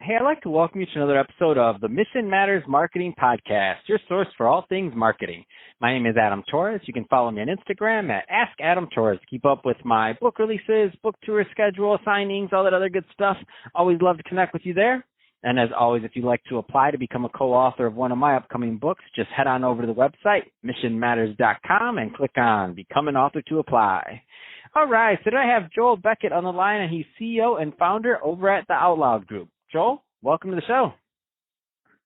Hey, I'd like to welcome you to another episode of the Mission Matters Marketing Podcast, your source for all things marketing. My name is Adam Torres. You can follow me on Instagram at AskAdamTorres to keep up with my book releases, book tour schedule, signings, all that other good stuff. Always love to connect with you there. And as always, if you'd like to apply to become a co-author of one of my upcoming books, just head on over to the website, missionmatters.com, and click on Become an Author to apply. All right, so today I have Joel Beckett on the line, and he's CEO and founder over at the Out Loud Group. Joel, welcome to the show.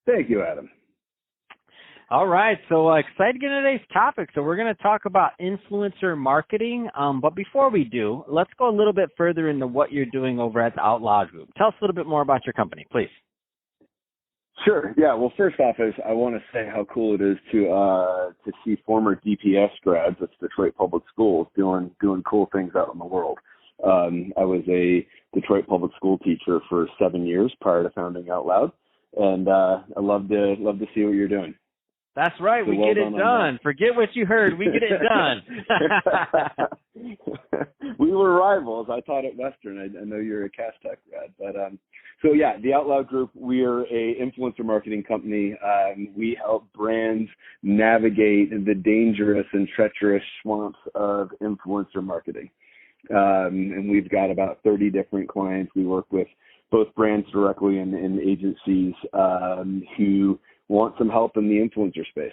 Thank you, Adam. All right, so excited to get into today's topic. So we're going to talk about influencer marketing, but before we do, let's go a little bit further into what you're doing over at the Out Loud Group. Tell us a little bit more about your company, please. Sure. Yeah. Well, first off, I want to say how cool it is to see former DPS grads, that's Detroit Public Schools, doing cool things out in the world. I was a Detroit Public School teacher for 7 years prior to founding Out Loud, and I love to see what you're doing. That's right. So we well get it done. Forget what you heard. We get it done. We were rivals. I taught at Western. I know you're a Cass Tech grad. But so, yeah, the Out Loud Group, we are a influencer marketing company. We help brands navigate the dangerous and treacherous swamps of influencer marketing. And we've got about 30 different clients. We work with both brands directly and agencies who want some help in the influencer space.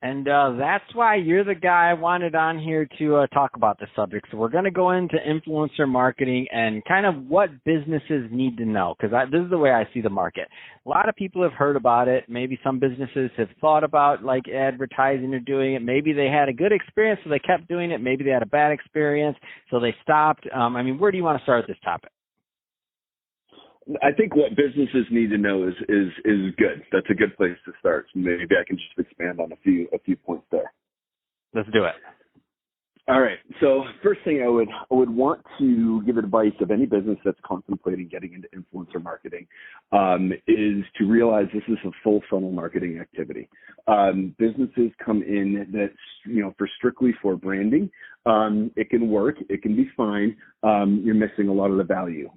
And that's why you're the guy I wanted on here to talk about this subject. So we're going to go into influencer marketing and kind of what businesses need to know, because this is the way I see the market. A lot of people have heard about it. Maybe some businesses have thought about like advertising or doing it. Maybe they had a good experience, so they kept doing it. Maybe they had a bad experience, so they stopped. Where do you want to start with this topic? I think what businesses need to know is good. That's a good place to start. So maybe I can just expand on a few points there. Let's do it. All right. So first thing I would want to give advice of any business that's contemplating getting into influencer marketing is to realize this is a full funnel marketing activity. Businesses come in that, for strictly for branding. It can work. It can be fine. You're missing a lot of the value.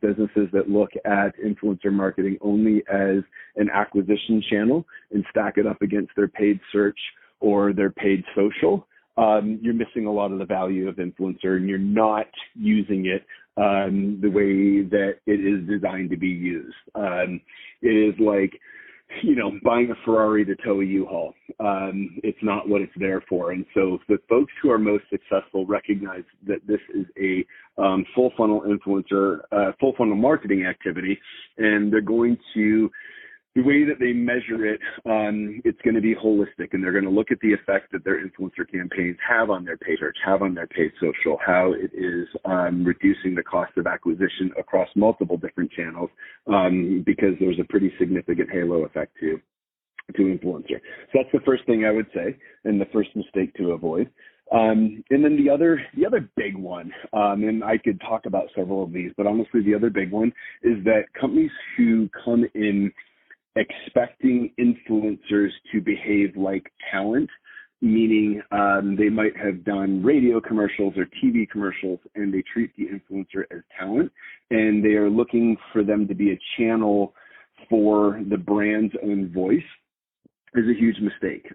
Businesses that look at influencer marketing only as an acquisition channel and stack it up against their paid search or their paid social, you're missing a lot of the value of influencer, and you're not using it the way that it is designed to be used. It is like, buying a Ferrari to tow a U-Haul. It's not what it's there for. And so the folks who are most successful recognize that this is a full funnel influencer, full funnel marketing activity, and they're going to, the way that they measure it, it's going to be holistic, and they're going to look at the effect that their influencer campaigns have on their paid search, have on their paid social, how it is reducing the cost of acquisition across multiple different channels, because there's a pretty significant halo effect to influencer. So that's the first thing I would say, and the first mistake to avoid. And then the other big one, and I could talk about several of these, but honestly, the other big one is that companies who come in expecting influencers to behave like talent, meaning they might have done radio commercials or TV commercials, and they treat the influencer as talent, and they are looking for them to be a channel for the brand's own voice, is a huge mistake.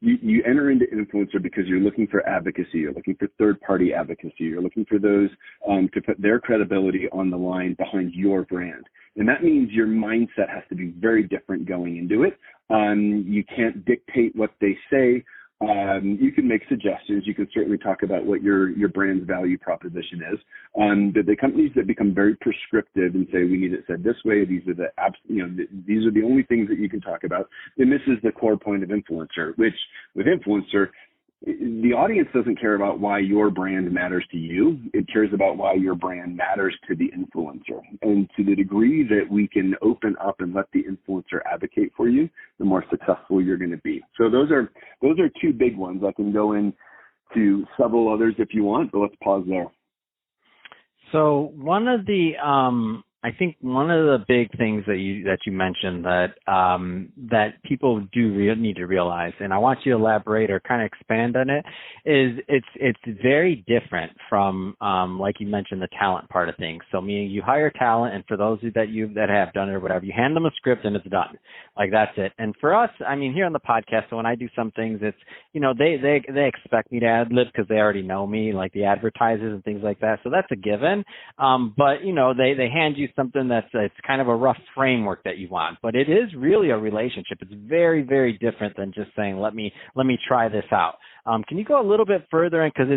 You enter into influencer because you're looking for advocacy, you're looking for third-party advocacy, you're looking for those to put their credibility on the line behind your brand. And that means your mindset has to be very different going into it. You can't dictate what they say. You can make suggestions. You can certainly talk about what your brand's value proposition is. But the companies that become very prescriptive and say, we need it said this way, these are these are the only things that you can talk about. And this is the core point of influencer, which with influencer, the audience doesn't care about why your brand matters to you. It cares about why your brand matters to the influencer. And to the degree that we can open up and let the influencer advocate for you, the more successful you're going to be. So those are two big ones. I can go into several others if you want, but let's pause there. So one of the I think one of the big things that you mentioned that people do need to realize, and I want you to elaborate or kind of expand on it, is it's very different from like you mentioned, the talent part of things. So meaning you hire talent, and for those that have done it or whatever, you hand them a script and it's done. Like that's it. And for us, I mean, here on the podcast, so when I do some things, it's they expect me to ad lib because they already know me, like the advertisers and things like that. So that's a given. But they hand you something it's kind of a rough framework that you want, but it is really a relationship. It's very, very different than just saying, let me try this out. Can you go a little bit further? Because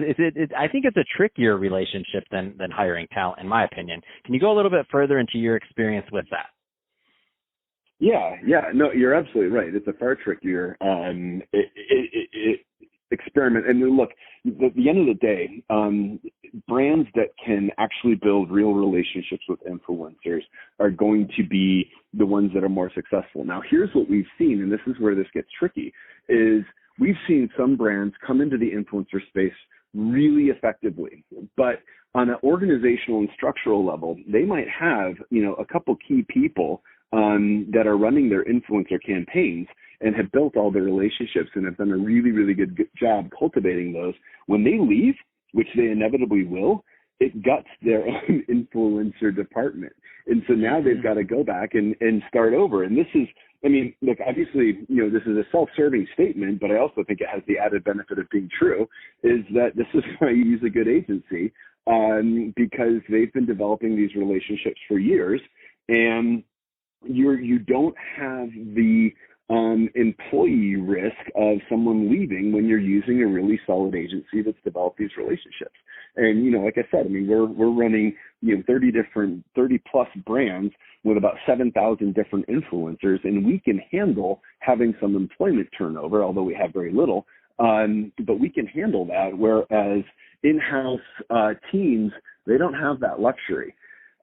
I think it's a trickier relationship than hiring talent, in my opinion. Can you go a little bit further into your experience with that? Yeah, no, you're absolutely right. It's a far trickier experiment. And look, at the end of the day, brands that can actually build real relationships with influencers are going to be the ones that are more successful. Now, here's what we've seen, and this is where this gets tricky, is we've seen some brands come into the influencer space really effectively, but on an organizational and structural level, they might have, a couple key people that are running their influencer campaigns and have built all their relationships and have done a really, really good job cultivating those. When they leave, which they inevitably will, it guts their own influencer department. And so now they've got to go back and start over. And this is, look, obviously, this is a self-serving statement, but I also think it has the added benefit of being true, is that this is why you use a good agency, because they've been developing these relationships for years, and you don't have the employee risk of someone leaving when you're using a really solid agency that's developed these relationships. And, like I said, we're running, 30 plus brands with about 7,000 different influencers, and we can handle having some employment turnover, although we have very little, but we can handle that. Whereas in-house teams, they don't have that luxury.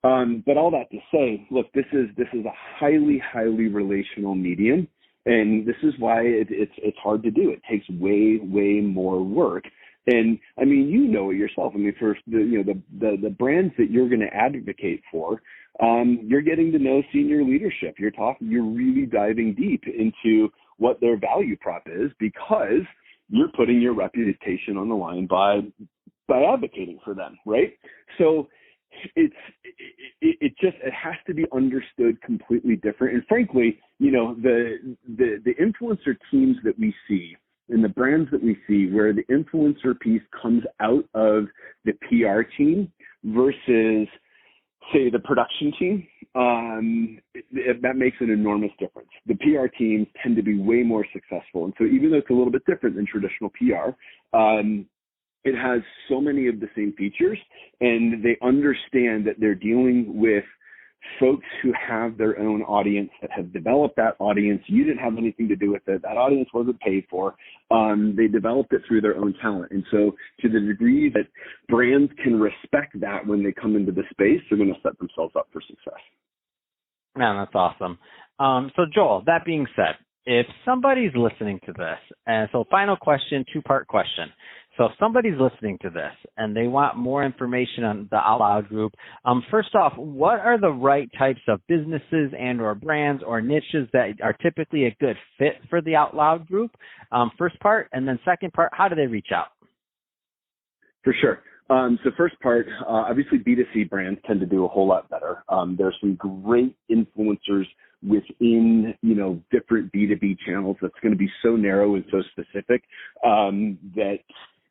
But all that to say, look, this is a highly, highly relational medium, and this is why it's hard to do. It takes way, way more work. And it yourself. For the brands that you're going to advocate for, you're getting to know senior leadership. You're really diving deep into what their value prop is, because you're putting your reputation on the line by advocating for them, right? So it has to be understood completely different. And frankly, the influencer teams that we see and the brands that we see, where the influencer piece comes out of the PR team versus, say, the production team, that makes an enormous difference. The PR teams tend to be way more successful. And so even though it's a little bit different than traditional PR, it has so many of the same features, and they understand that they're dealing with folks who have their own audience, that have developed that audience. You didn't have anything to do with it. That audience wasn't paid for. They developed it through their own talent. And so to the degree that brands can respect that when they come into the space, they're going to set themselves up for success. Man, that's awesome. So Joel, that being said, if somebody's listening to this, and so final question, two-part question. So if somebody's listening to this and they want more information on the Out Loud Group, first off, what are the right types of businesses and or brands or niches that are typically a good fit for the Out Loud Group? First part, and then second part, how do they reach out? For sure. So first part, obviously B2C brands tend to do a whole lot better. There's some great influencers within, different B2B channels that's going to be so narrow and so specific that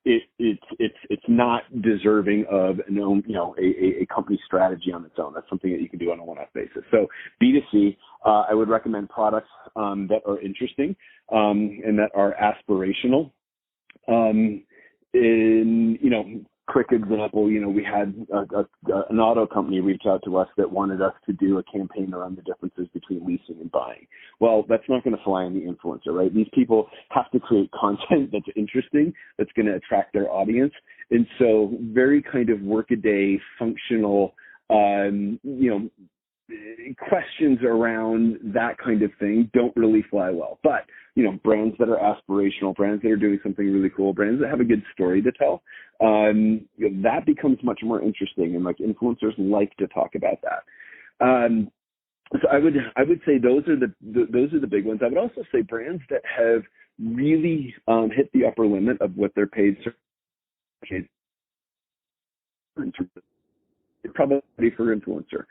it's not deserving of a company strategy on its own. That's something that you can do on a one-off basis. So B2C, I would recommend products that are interesting and that are aspirational. Quick example, we had an auto company reach out to us that wanted us to do a campaign around the differences between leasing and buying. Well, that's not going to fly on the influencer, right? These people have to create content that's interesting, that's going to attract their audience. And so very kind of workaday, functional, questions around that kind of thing don't really fly well. But, brands that are aspirational, brands that are doing something really cool, brands that have a good story to tell, that becomes much more interesting. And influencers like to talk about that. So I would say those are the big ones. I would also say brands that have really hit the upper limit of what their paid search is probably for influencer.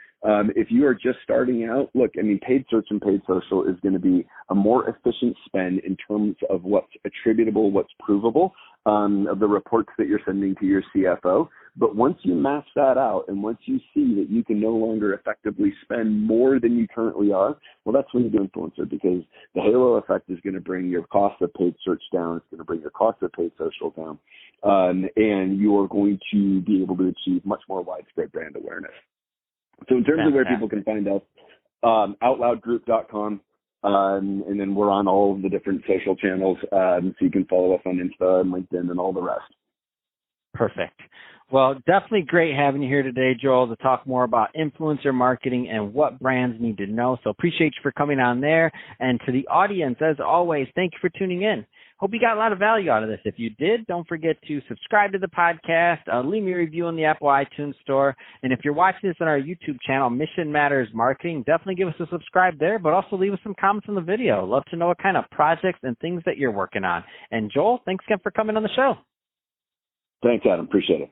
If you are just starting out, look, I mean, paid search and paid social is going to be a more efficient spend in terms of what's attributable, what's provable, of the reports that you're sending to your CFO. But once you max that out and once you see that you can no longer effectively spend more than you currently are, well, that's when you do influencer, because the halo effect is going to bring your cost of paid search down. It's going to bring your cost of paid social down. And you are going to be able to achieve much more widespread brand awareness. So in terms of where people can find us, outloudgroup.com, and then we're on all of the different social channels, so you can follow us on Insta and LinkedIn and all the rest. Perfect. Well, definitely great having you here today, Joel, to talk more about influencer marketing and what brands need to know. So appreciate you for coming on there. And to the audience, as always, thank you for tuning in. Hope you got a lot of value out of this. If you did, don't forget to subscribe to the podcast, leave me a review on the Apple iTunes Store. And if you're watching this on our YouTube channel, Mission Matters Marketing, definitely give us a subscribe there, but also leave us some comments on the video. Love to know what kind of projects and things that you're working on. And Joel, thanks again for coming on the show. Thanks, Adam. Appreciate it.